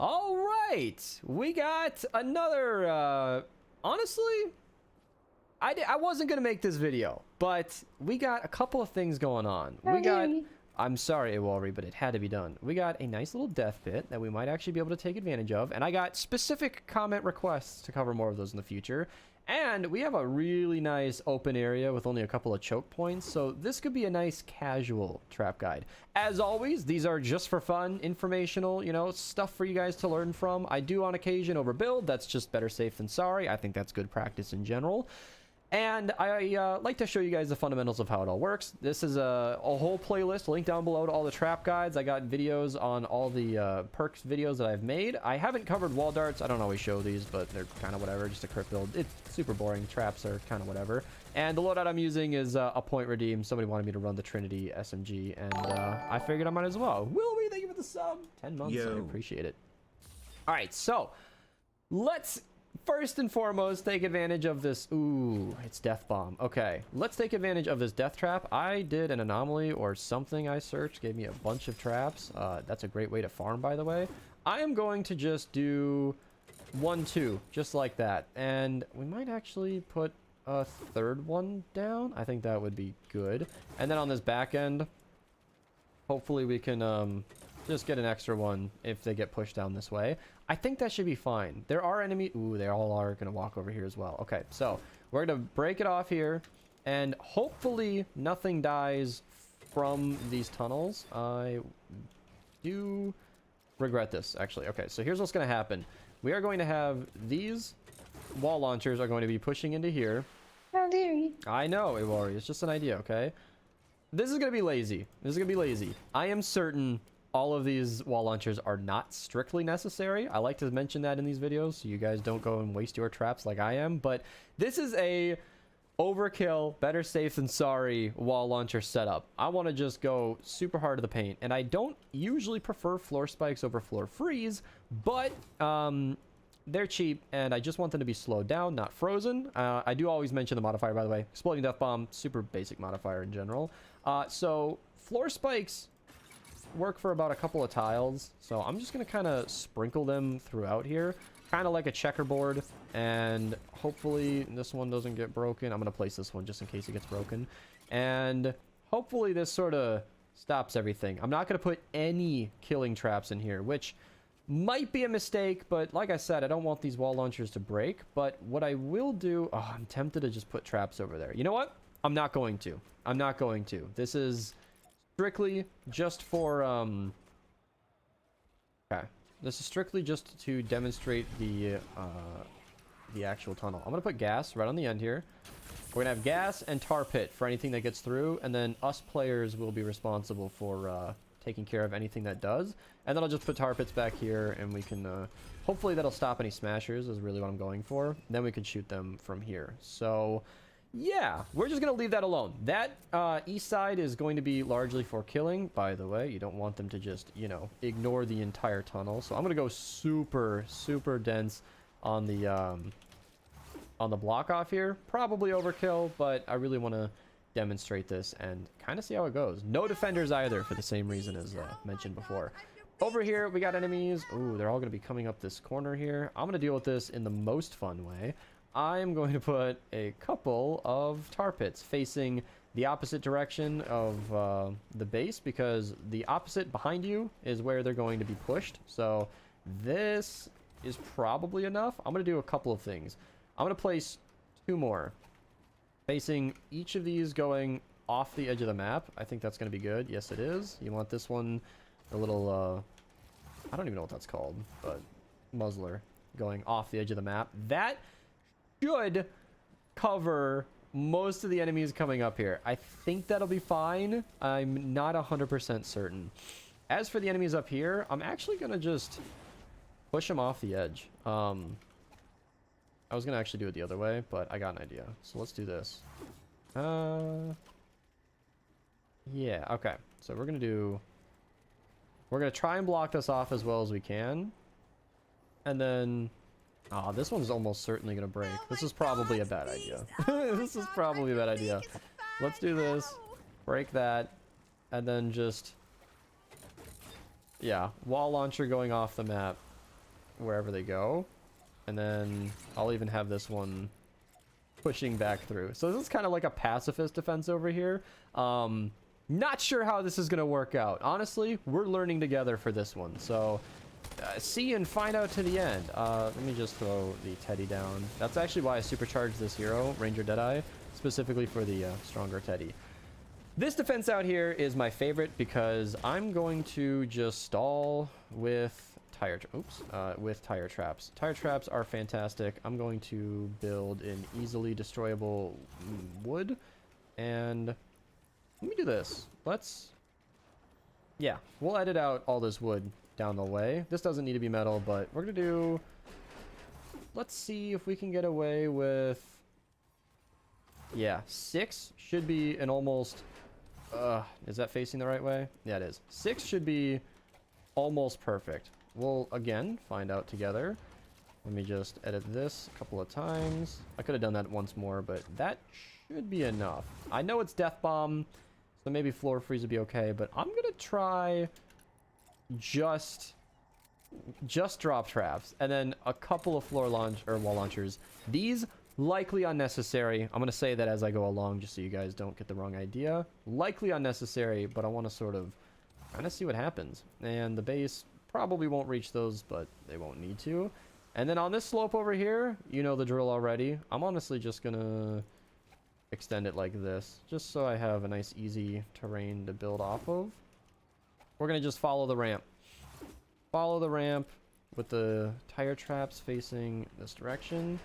All right, we got another, honestly, I wasn't going to make this video, but we got a couple of things going on. I'm sorry, Iwari, but it had to be done. We got a nice little death pit that we might actually be able to take advantage of, and I got specific comment requests to cover more of those in the future. And we have a really nice open area with only a couple of choke points, so this could be a nice casual trap guide. As always, these are just for fun, informational, you know, stuff for you guys to learn from. I do on occasion overbuild. That's just better safe than sorry. I think that's good practice in general. And I like to show you guys the fundamentals of how it all works. This is a whole playlist, link down below to all the trap guides. I got videos on all the perks videos that I've made. I haven't covered wall darts. I don't always show these, but they're kind of whatever, just a crit build. It's super boring. Traps are kind of whatever. And the loadout I'm using is a point redeem. Somebody wanted me to run the Trinity SMG, and I figured I might as well. Wilby, thank you for the sub. 10 months, I appreciate it. All right, so let's first and foremost take advantage of this. Ooh, it's death bomb. Okay, let's take advantage of this death trap. I did an anomaly or something. I searched, gave me a bunch of traps. That's a great way to farm, by the way. I am going to just do 1-2 just like that, and we might actually put a third one down. I think that would be good. And then on this back end, hopefully we can just get an extra one if they get pushed down this way. I think that should be fine. There are enemies. Ooh, they all are going to walk over here as well. Okay, so we're going to break it off here, and hopefully nothing dies from these tunnels. I do regret this, actually. Okay, so here's what's going to happen. We are going to have these wall launchers are going to be pushing into here. How dare you? I know, Iwari. It's just an idea, okay? This is going to be lazy. This is going to be lazy. I am certain all of these wall launchers are not strictly necessary. I like to mention that in these videos so you guys don't go and waste your traps like I am. But this is a overkill, better safe than sorry wall launcher setup. I want to just go super hard to the paint. And I don't usually prefer floor spikes over floor freeze, but they're cheap and I just want them to be slowed down, not frozen. I do always mention the modifier, by the way. Exploding death bomb, super basic modifier in general. So floor spikes work for about a couple of tiles, so I'm just gonna kind of sprinkle them throughout here, kind of like a checkerboard, and hopefully this one doesn't get broken. I'm gonna place this one just in case it gets broken, and hopefully this sort of stops everything. I'm not gonna put any killing traps in here, which might be a mistake, but like I said, I don't want these wall launchers to break. But what I will do, oh, I'm tempted to just put traps over there. You know what? I'm not going to. This is strictly just for okay, this is strictly just to demonstrate the actual tunnel. I'm gonna put gas right on the end here. We're gonna have gas and tar pit for anything that gets through, and then us players will be responsible for taking care of anything that does. And then I'll just put tar pits back here, and we can hopefully that'll stop any smashers is really what I'm going for. Then we can shoot them from here. So yeah, we're just going to leave that alone. That east side is going to be largely for killing, by the way. You don't want them to just, you know, ignore the entire tunnel. So I'm going to go super, super dense on the block off here. Probably overkill, but I really want to demonstrate this and kind of see how it goes. No defenders either for the same reason as mentioned before. Over here, we got enemies. Ooh, they're all going to be coming up this corner here. I'm going to deal with this in the most fun way. I'm going to put a couple of tar pits facing the opposite direction of the base, because the opposite behind you is where they're going to be pushed. So this is probably enough. I'm going to do a couple of things. I'm going to place 2 more facing each of these going off the edge of the map. I think that's going to be good. Yes, it is. You want this one, a little, I don't even know what that's called, but muzzler going off the edge of the map. That should cover most of the enemies coming up here. I think that'll be fine. I'm not 100% certain. As for the enemies up here, I'm actually gonna just push them off the edge. I was gonna actually do it the other way, but I got an idea. So let's do this. Yeah, okay. So we're gonna try and block this off as well as we can. And then oh, this one's almost certainly gonna break. This is probably a bad idea. This is probably a bad idea. Let's do this. Break that. And then just, yeah, wall launcher going off the map. wherever they go. And then I'll even have this one pushing back through. So this is kind of like a pacifist defense over here. Not sure how this is going to work out. Honestly, we're learning together for this one. So see and find out to the end. Let me just throw the Teddy down. That's actually why I supercharged this hero, Ranger Deadeye, specifically for the stronger Teddy. This defense out here is my favorite because I'm going to just stall with with tire traps. Tire traps are fantastic. I'm going to build an easily destroyable wood, and let me do this. Yeah, we'll edit out all this wood down the way. This doesn't need to be metal, but we're gonna do, let's see if we can get away with, yeah, 6 should be an almost, is that facing the right way? Yeah, it is. 6 should be almost perfect. We'll again find out together. Let me just edit this a couple of times. I could have done that once more, but that should be enough. I know it's death bomb, so maybe floor freeze would be okay, but I'm gonna try just drop traps and then a couple of floor launch or wall launchers. These likely unnecessary. I'm gonna say that as I go along, just so you guys don't get the wrong idea. Likely unnecessary, but I want to sort of kind of see what happens. And the base probably won't reach those, but they won't need to. And then on this slope over here, you know the drill already. I'm honestly just gonna extend it like this, just so I have a nice easy terrain to build off of. We're gonna just follow the ramp. Follow the ramp with the tire traps facing this direction.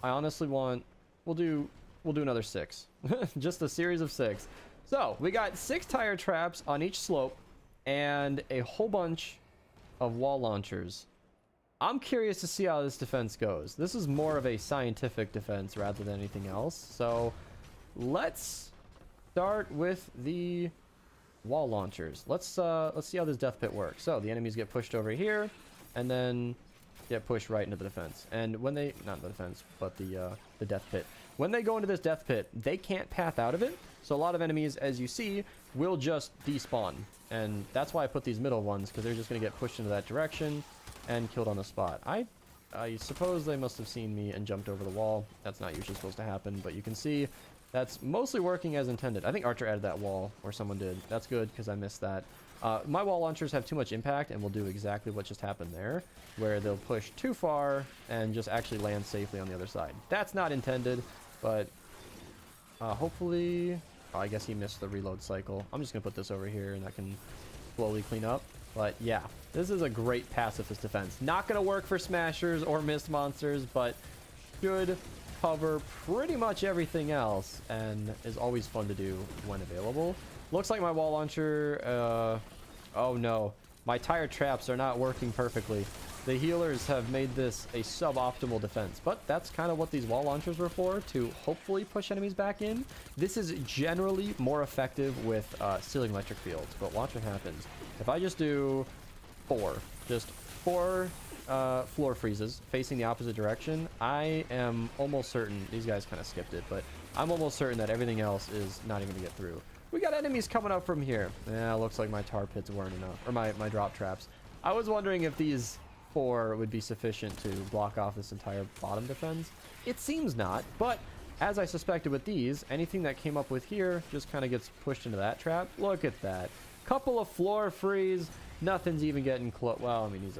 I honestly want, we'll do another 6. Just a series of 6. So we got 6 tire traps on each slope and a whole bunch of wall launchers. I'm curious to see how this defense goes. This is more of a scientific defense rather than anything else. So let's start with the wall launchers. Let's see how this death pit works. So the enemies get pushed over here and then get pushed right into the defense. And when they, not the defense, but the death pit. When they go into this death pit, they can't path out of it. So a lot of enemies, as you see, will just despawn. And that's why I put these middle ones, because they're just going to get pushed into that direction and killed on the spot. I suppose they must have seen me and jumped over the wall. That's not usually supposed to happen, but you can see that's mostly working as intended. I think Archer added that wall, or someone did. That's good, because I missed that. My wall launchers have too much impact and will do exactly what just happened there, where they'll push too far and just actually land safely on the other side. That's not intended, but hopefully... Oh, I guess he missed the reload cycle. I'm just going to put this over here and I can slowly clean up. But yeah, this is a great pacifist defense. Not going to work for smashers or mist monsters, but should cover pretty much everything else and is always fun to do when available. Looks like my wall launcher... oh no, my tire traps are not working perfectly. The healers have made this a suboptimal defense, but that's kind of what these wall launchers were for, to hopefully push enemies back in. This is generally more effective with ceiling electric fields, but watch what happens. If I just do 4 floor freezes facing the opposite direction, I am almost certain, these guys kind of skipped it, but I'm almost certain that everything else is not even going to get through. We got enemies coming up from here. Yeah, looks like my tar pits weren't enough, or my drop traps. I was wondering if these 4 would be sufficient to block off this entire bottom defense. It seems not, but as I suspected with these, anything that came up with here just kind of gets pushed into that trap. Look at that. Couple of floor freeze. Nothing's even getting close. Well, I mean,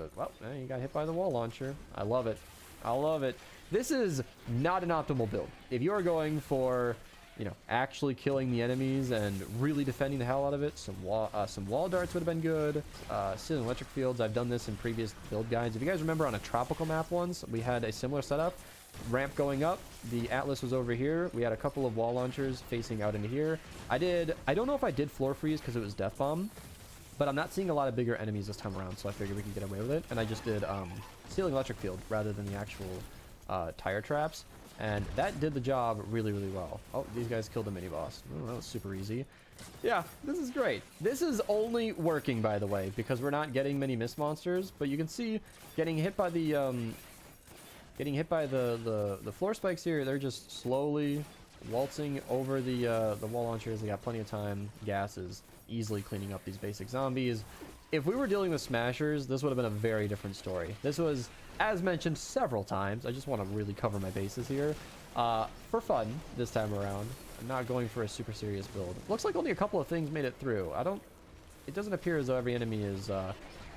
he got hit by the wall launcher. I love it. I love it. This is not an optimal build. If you're going for, you know, actually killing the enemies and really defending the hell out of it, some wall darts would have been good. Ceiling electric fields, I've done this in previous build guides. If you guys remember on a tropical map once, we had a similar setup. Ramp going up, the Atlas was over here. We had a couple of wall launchers facing out into here. I don't know if I did floor freeze because it was death bomb, but I'm not seeing a lot of bigger enemies this time around, so I figured we could get away with it. And I just did ceiling electric field rather than the actual tire traps. And that did the job really, really well. Oh, these guys killed the mini boss. Oh, that was super easy. Yeah, this is great. This is only working, by the way, because we're not getting many mist monsters. But you can see getting hit by the floor spikes here. They're just slowly waltzing over the wall launchers. They got plenty of time. Gas is easily cleaning up these basic zombies. if we were dealing with smashers, this would have been a very different story. This was, as mentioned several times, I just want to really cover my bases here. For fun this time around. I'm not going for a super serious build. Looks like only a couple of things made it through. It doesn't appear as though every enemy is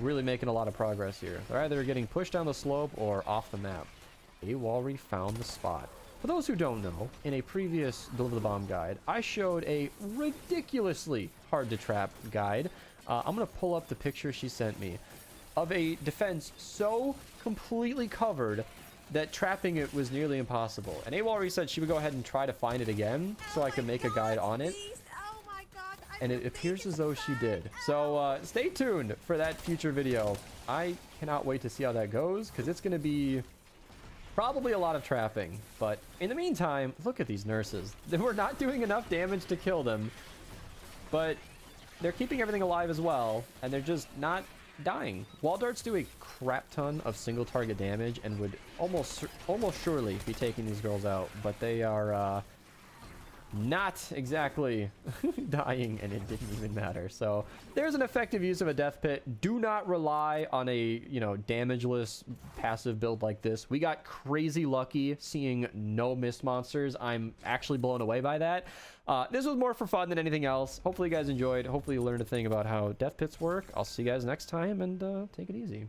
really making a lot of progress here. They're either getting pushed down the slope or off the map. AWalry found the spot. For those who don't know, in a previous Deliver the Bomb guide, I showed a ridiculously hard to trap guide. I'm going to pull up the picture she sent me of a defense so completely covered that trapping it was nearly impossible. And AWalry said she would go ahead and try to find it again so I could make a guide on it. Oh my god. And it appears as though she did. So stay tuned for that future video. I cannot wait to see how that goes, because it's going to be probably a lot of trapping. But in the meantime, look at these nurses. They were not doing enough damage to kill them, but they're keeping everything alive as well, and they're just not dying. Wall darts do a crap ton of single target damage and would almost surely be taking these girls out, but they are not exactly dying, and it didn't even matter. So there's an effective use of a death pit. Do not rely on a, you know, damageless passive build like this. We got crazy lucky seeing no mist monsters. I'm actually blown away by that. This was more for fun than anything else. Hopefully you guys enjoyed. Hopefully you learned a thing about how death pits work. I'll see you guys next time, and take it easy.